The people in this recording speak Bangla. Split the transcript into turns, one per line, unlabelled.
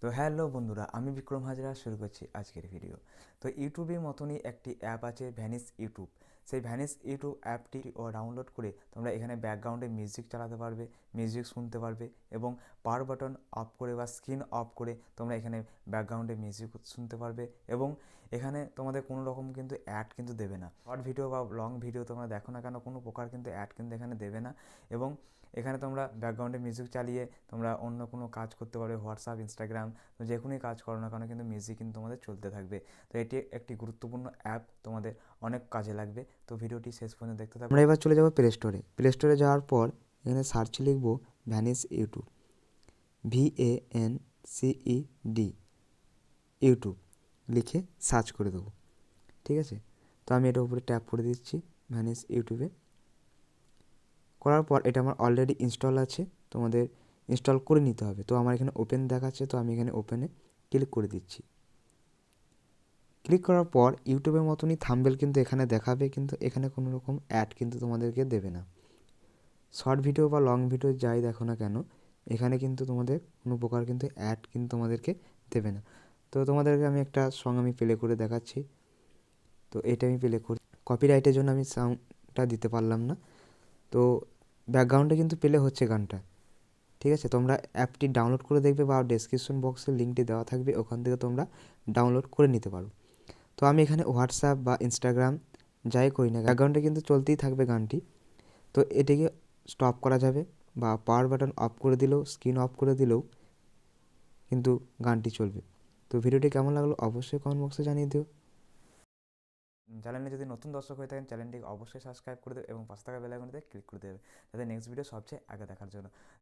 তো হ্যালো বন্ধুরা, আমি বিক্রম হাজরা শুরু করছি আজকের ভিডিও। তো ইউটিউবের মতনই একটি অ্যাপ আছে ভ্যানিস ইউটিউব। সেই ভ্যানিস ইউটিউব অ্যাপটি ডাউনলোড করে তোমরা এখানে ব্যাকগ্রাউন্ডে মিউজিক চালাতে পারবে, মিউজিক শুনতে পারবে এবং পাওয়ার বাটন অফ করে বা স্ক্রিন অফ করে তোমরা এখানে ব্যাকগ্রাউন্ডে মিউজিক শুনতে পারবে এবং এখানে তোমাদের কোনো রকম কিন্তু অ্যাড কিন্তু দেবে না। শর্ট ভিডিও বা লং ভিডিও তোমরা দেখো না কেন, কোনো প্রকার কিন্তু অ্যাড কিন্তু এখানে দেবে না। এবং এখানে তোমরা ব্যাকগ্রাউন্ডে মিউজিক চালিয়ে তোমরা অন্য কোনো কাজ করতে পারবে, হোয়াটসঅ্যাপ, ইনস্টাগ্রাম, তো যে কোনোই কাজ করো না কেন কিন্তু মিউজিক কিন্তু তোমাদের চলতে থাকবে। তো এটি একটি গুরুত্বপূর্ণ অ্যাপ, তোমাদের অনেক কাজে লাগবে। তো ভিডিওটি শেষ পর্যন্ত দেখতে থাকো।
আমরা এবার চলে যাব প্লে স্টোরে যাওয়ার পর এখানে সার্চে লিখব ভ্যানিস ইউটিউব, VANCED ইউটিউব লিখে সার্চ করে দেবো। ঠিক আছে, তো আমি এটার উপরে ট্যাপ করে দিচ্ছি ভ্যানিস ইউটিউবে। করার পর এটা আমার অলরেডি ইনস্টল আছে, তোমাদের ইনস্টল করে নিতে হবে। তো আমার এখানে ওপেন দেখাচ্ছে, তো আমি এখানে ওপেনে ক্লিক করে দিচ্ছি। ক্লিক করার পর ইউটিউবের মতনই থাম্বনেল কিন্তু এখানে দেখাবে, কিন্তু এখানে কোনো রকম অ্যাড কিন্তু তোমাদেরকে দেবে না। শর্ট ভিডিও বা লং ভিডিও যাই দেখো না কেন, এখানে কিন্তু তোমাদের কোনো প্রকার কিন্তু অ্যাড কিন্তু তোমাদেরকে দেবে না। তো তোমাদেরকে আমি একটা সং আমি প্লে করে দেখাচ্ছি। তো এটা আমি প্লে করি, কপিরাইটের জন্য আমি সাউন্ডটা দিতে পারলাম না। তো ব্যাকগ্রাউন্ডে কিন্তু প্লে হচ্ছে গানটা। ঠিক আছে, তোমরা অ্যাপটি ডাউনলোড করে দেখবে বা ডেসক্রিপশন বক্সে লিঙ্কটি দেওয়া থাকবে, ওখান থেকে তোমরা ডাউনলোড করে নিতে পারো। তো আমি এখানে হোয়াটসঅ্যাপ বা ইনস্টাগ্রাম যাই করি না, ব্যাকগ্রাউন্ডে কিন্তু চলতেই থাকবে গানটি। তো এটিকে স্টপ করা যাবে বা পাওয়ার বাটন অফ করে দিলেও, স্ক্রিন অফ করে দিলেও কিন্তু গানটি চলবে। তো ভিডিওটি কেমন লাগলো অবশ্যই কমেন্ট বক্সে জানিয়ে দিও।
চ্যানেলে যদি নতুন দর্শক হয়ে থাকেন, চ্যানেলটিকে অবশ্যই সাবস্ক্রাইব করে দেবে এবং পাশে থাকা বেল আইকনটিতে ক্লিক করে দেবে, যাতে নেক্সট ভিডিও সবচেয়ে আগে দেখার জন্য।